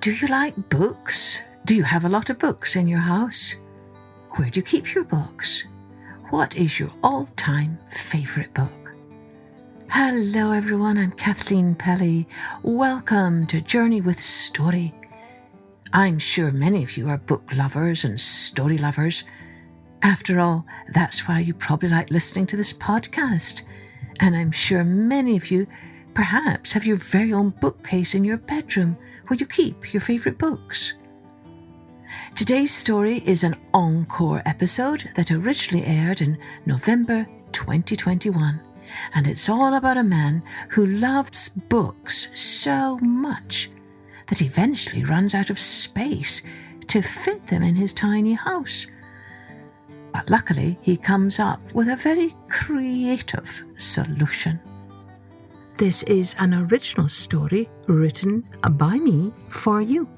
Do you like books? Do you have a lot of books in your house? Where do you keep your books? What is your all-time favourite book? Hello everyone, I'm Kathleen Pelly. Welcome to Journey with Story. I'm sure many of you are book lovers and story lovers. After all, that's why you probably like listening to this podcast. And I'm sure many of you perhaps have your very own bookcase in your bedroom where you keep your favourite books. Today's story is an Encore episode that originally aired in November 2021. And it's all about a man who loves books so much that he eventually runs out of space to fit them in his tiny house. But luckily, he comes up with a very creative solution. This is an original story written by me for you.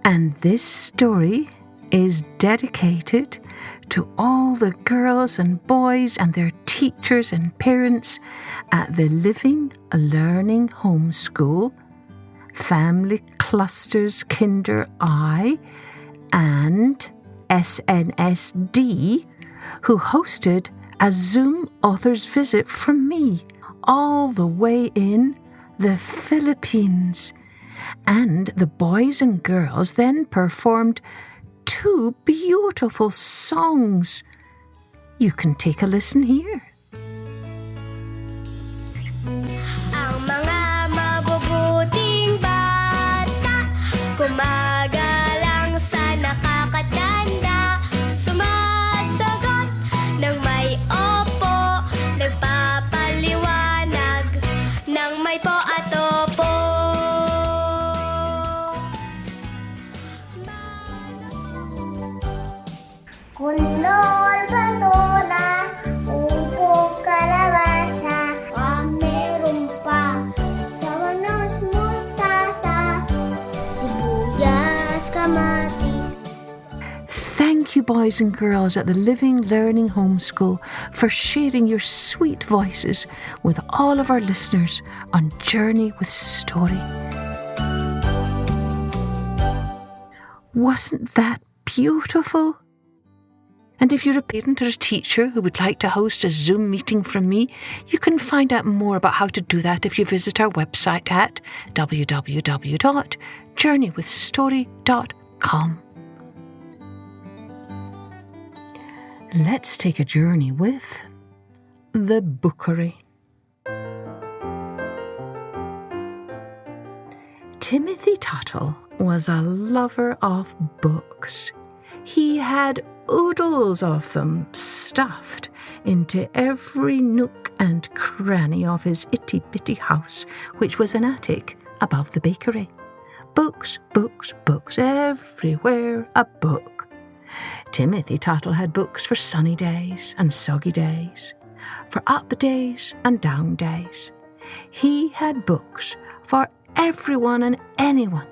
And this story is dedicated to all the girls and boys and their teachers and parents at the Living Learning Homeschool, Family Clusters Kinder I, and SNSD, who hosted a Zoom author's visit from me all the way in the Philippines. And the boys and girls then performed 2 beautiful songs. You can take a listen here. Ang mga mabubuting bata, gumagalang sa nakakatanda, sumasagot ng may opo, nagpapaliwanag ng may po at opo. Kundol batona, upo kalabasa, meron pa, sawanos mustasa, sibuyas kamatis. Thank you, boys and girls at the Living Learning Homeschool, for sharing your sweet voices with all of our listeners on Journey with Story. Wasn't that beautiful? And if you're a parent or a teacher who would like to host a Zoom meeting from me, you can find out more about how to do that if you visit our website at www.journeywithstory.com. Let's take a journey with the Bookery. Timothy Tuttle was a lover of books. He had oodles of them stuffed into every nook and cranny of his itty-bitty house, which was an attic above the bakery. Books, books, books, everywhere a book. Timothy Tuttle had books for sunny days and soggy days, for up days and down days. He had books for everyone and anyone,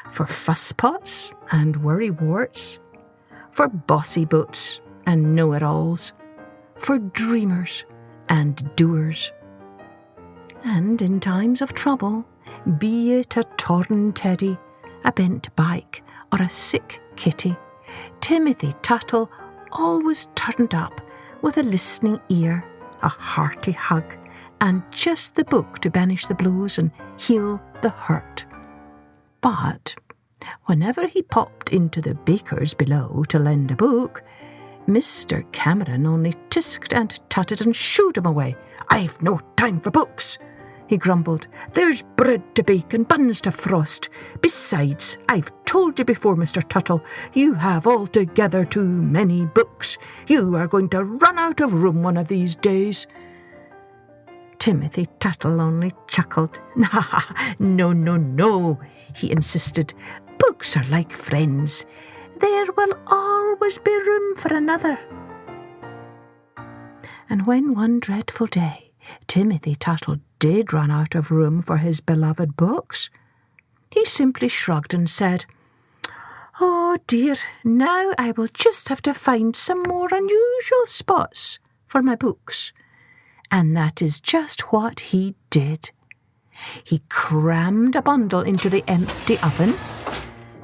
for fusspots and worrywarts, for bossy boots and know-it-alls, for dreamers and doers. And in times of trouble, be it a torn teddy, a bent bike, or a sick kitty, Timothy Tuttle always turned up with a listening ear, a hearty hug, and just the book to banish the blues and heal the hurt. But whenever he popped into the baker's below to lend a book, Mr. Cameron only tisked and tutted and shooed him away. "I've no time for books," he grumbled. "There's bread to bake and buns to frost. Besides, I've told you before, Mr. Tuttle, you have altogether too many books. You are going to run out of room one of these days." Timothy Tuttle only chuckled. No, he insisted. "Books are like friends. There will always be room for another." And when one dreadful day Timothy Tuttle did run out of room for his beloved books, he simply shrugged and said, "Oh dear, now I will just have to find some more unusual spots for my books." And that is just what he did. He crammed a bundle into the empty oven.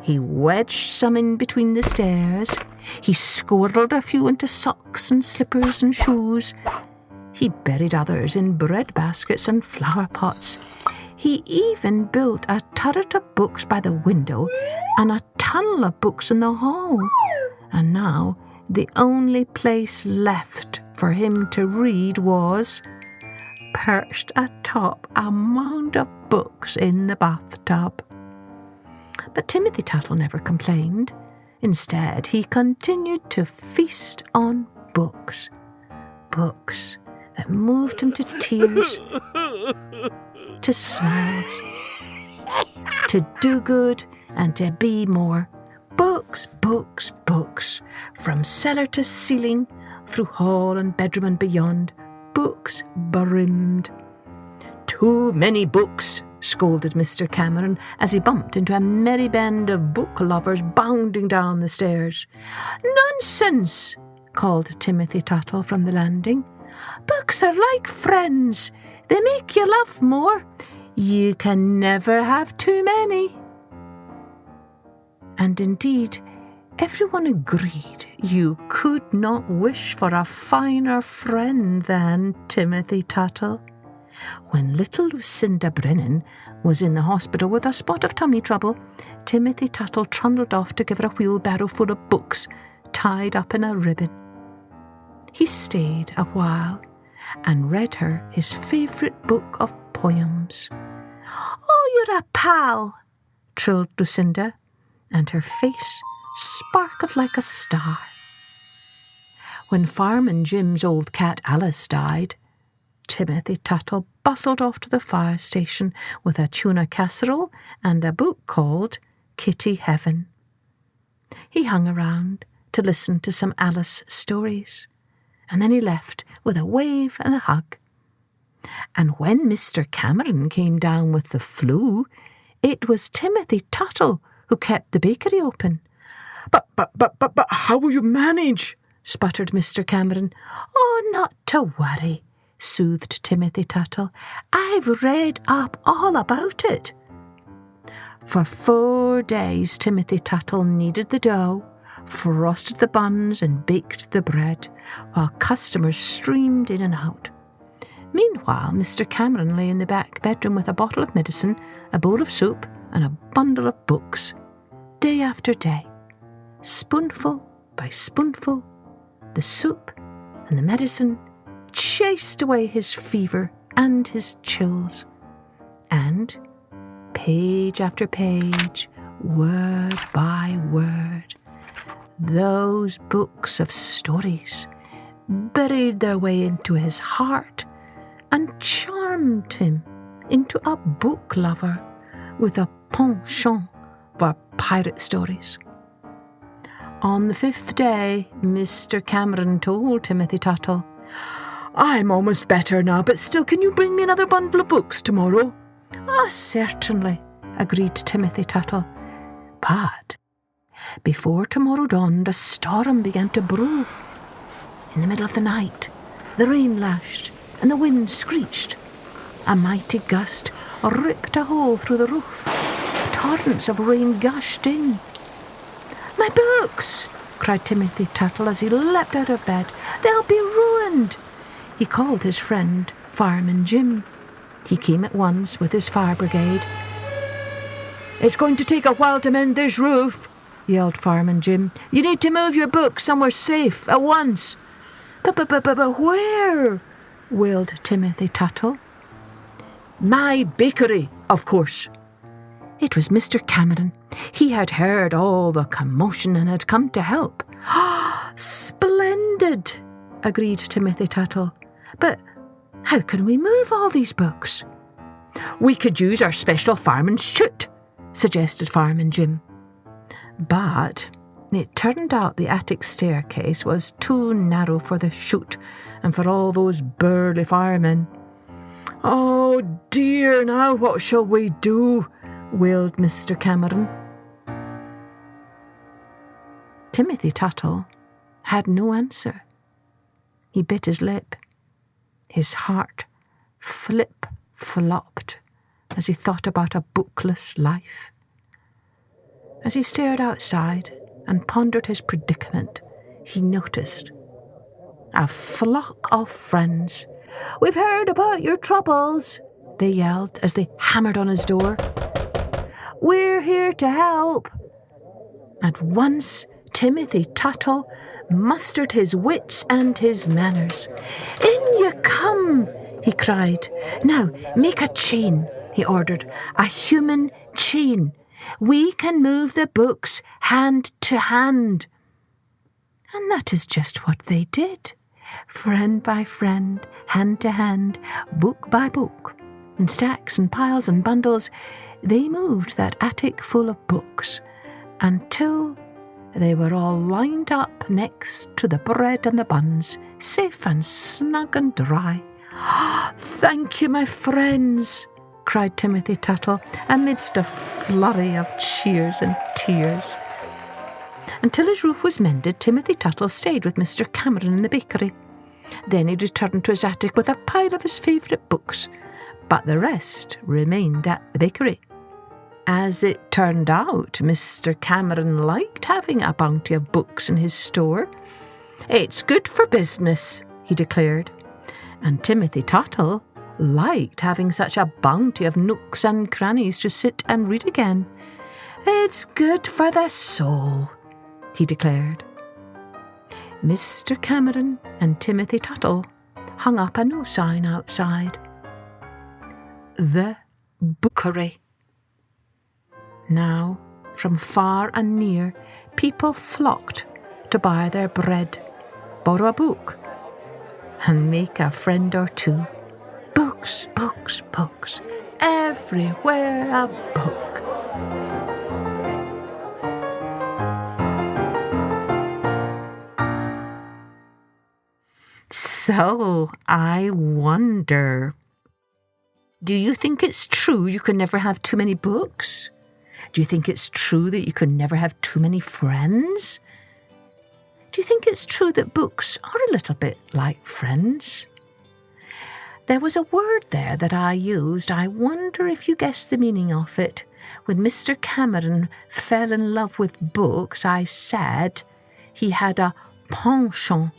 He wedged some in between the stairs. He squirreled a few into socks and slippers and shoes. He buried others in bread baskets and flower pots. He even built a turret of books by the window and a tunnel of books in the hall. And now the only place left for him to read was perched atop a mound of books in the bathtub. But Timothy Tuttle never complained. Instead, he continued to feast on books. Books that moved him to tears, to smiles, to do good and to be more. Books, books, books, from cellar to ceiling, through hall and bedroom and beyond. Books brimmed. "Too many books," scolded Mr. Cameron as he bumped into a merry band of book lovers bounding down the stairs. "Nonsense," called Timothy Tuttle from the landing. "Books are like friends. They make you love more. You can never have too many." And indeed, everyone agreed you could not wish for a finer friend than Timothy Tuttle. When little Lucinda Brennan was in the hospital with a spot of tummy trouble, Timothy Tuttle trundled off to give her a wheelbarrow full of books tied up in a ribbon. He stayed a while and read her his favourite book of poems. "Oh, you're a pal," trilled Lucinda, and her face sparkled like a star. When Fireman Jim's old cat Alice died, Timothy Tuttle bustled off to the fire station with a tuna casserole and a book called Kitty Heaven. He hung around to listen to some Alice stories, and then he left with a wave and a hug. And when Mr. Cameron came down with the flu, it was Timothy Tuttle who kept the bakery open. But how will you manage?" sputtered Mr. Cameron. "Oh, not to worry," soothed Timothy Tuttle. "I've read up all about it." For 4 days Timothy Tuttle kneaded the dough, frosted the buns and baked the bread, while customers streamed in and out. Meanwhile, Mr. Cameron lay in the back bedroom with a bottle of medicine, a bowl of soup, and a bundle of books. Day after day, spoonful by spoonful, the soup and the medicine chased away his fever and his chills. And page after page, word by word, those books of stories buried their way into his heart and charmed him into a book lover with a penchant for pirate stories. On the 5th day, Mr. Cameron told Timothy Tuttle, "I'm almost better now, but still, can you bring me another bundle of books tomorrow?" "Ah, certainly," agreed Timothy Tuttle. But before tomorrow dawned, a storm began to brew. In the middle of the night, the rain lashed and the wind screeched. A mighty gust ripped a hole through the roof. Torrents of rain gushed in. "My books!" cried Timothy Tuttle as he leapt out of bed. "They'll be ruined!" He called his friend, Fireman Jim. He came at once with his fire brigade. "It's going to take a while to mend this roof," yelled Fireman Jim. "You need to move your books somewhere safe at once." But where?" wailed Timothy Tuttle. "My bakery, of course." It was Mr. Cameron. He had heard all the commotion and had come to help. "Splendid," agreed Timothy Tuttle. "But how can we move all these books?" "We could use our special fireman's chute," suggested Fireman Jim. But it turned out the attic staircase was too narrow for the chute and for all those burly firemen. "Oh dear, now what shall we do?" wailed Mr. Cameron. Timothy Tuttle had no answer. He bit his lip. His heart flip-flopped as he thought about a bookless life. As he stared outside and pondered his predicament, he noticed a flock of friends. "We've heard about your troubles," they yelled as they hammered on his door. "We're here to help." At once, Timothy Tuttle mustered his wits and his manners. "In you come," he cried. "Now, make a chain," he ordered. "A human chain. We can move the books hand to hand." And that is just what they did. Friend by friend, hand to hand, book by book, in stacks and piles and bundles, they moved that attic full of books until they were all lined up next to the bread and the buns, safe and snug and dry. "Thank you, my friends," cried Timothy Tuttle, amidst a flurry of cheers and tears. Until his roof was mended, Timothy Tuttle stayed with Mr. Cameron in the bakery. Then he returned to his attic with a pile of his favourite books, but the rest remained at the bakery. As it turned out, Mr. Cameron liked having a bounty of books in his store. "It's good for business," he declared. And Timothy Tuttle liked having such a bounty of nooks and crannies to sit and read again. "It's good for the soul," he declared. Mr. Cameron and Timothy Tuttle hung up a no sign outside. The Bookery. Now, from far and near, people flocked to buy their bread, borrow a book, and make a friend or two. Books, books, books. Everywhere a book. So, I wonder, do you think it's true you can never have too many books? Do you think it's true that you can never have too many friends? Do you think it's true that books are a little bit like friends? There was a word there that I used. I wonder if you guessed the meaning of it. When Mr. Cameron fell in love with books, I said he had a penchant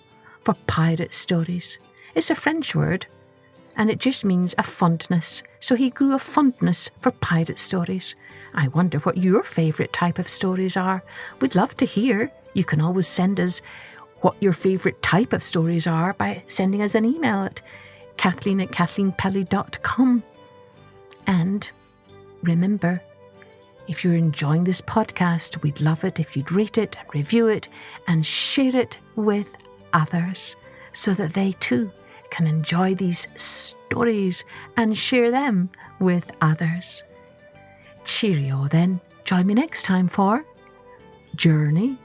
for pirate stories. It's a French word, and it just means a fondness. So he grew a fondness for pirate stories. I wonder what your favourite type of stories are. We'd love to hear. You can always send us what your favourite type of stories are by sending us an email at Kathleen@kathleenpelly.com. And remember, if you're enjoying this podcast, we'd love it if you'd rate it, review it, and share it with others so that they too can enjoy these stories and share them with others. Cheerio then. Join me next time for Journey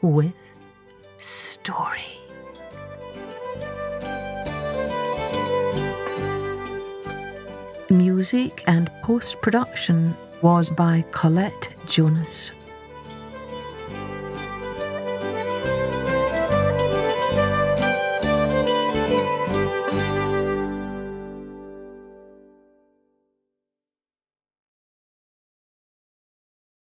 with Story. Music and post-production was by Colette Jonas.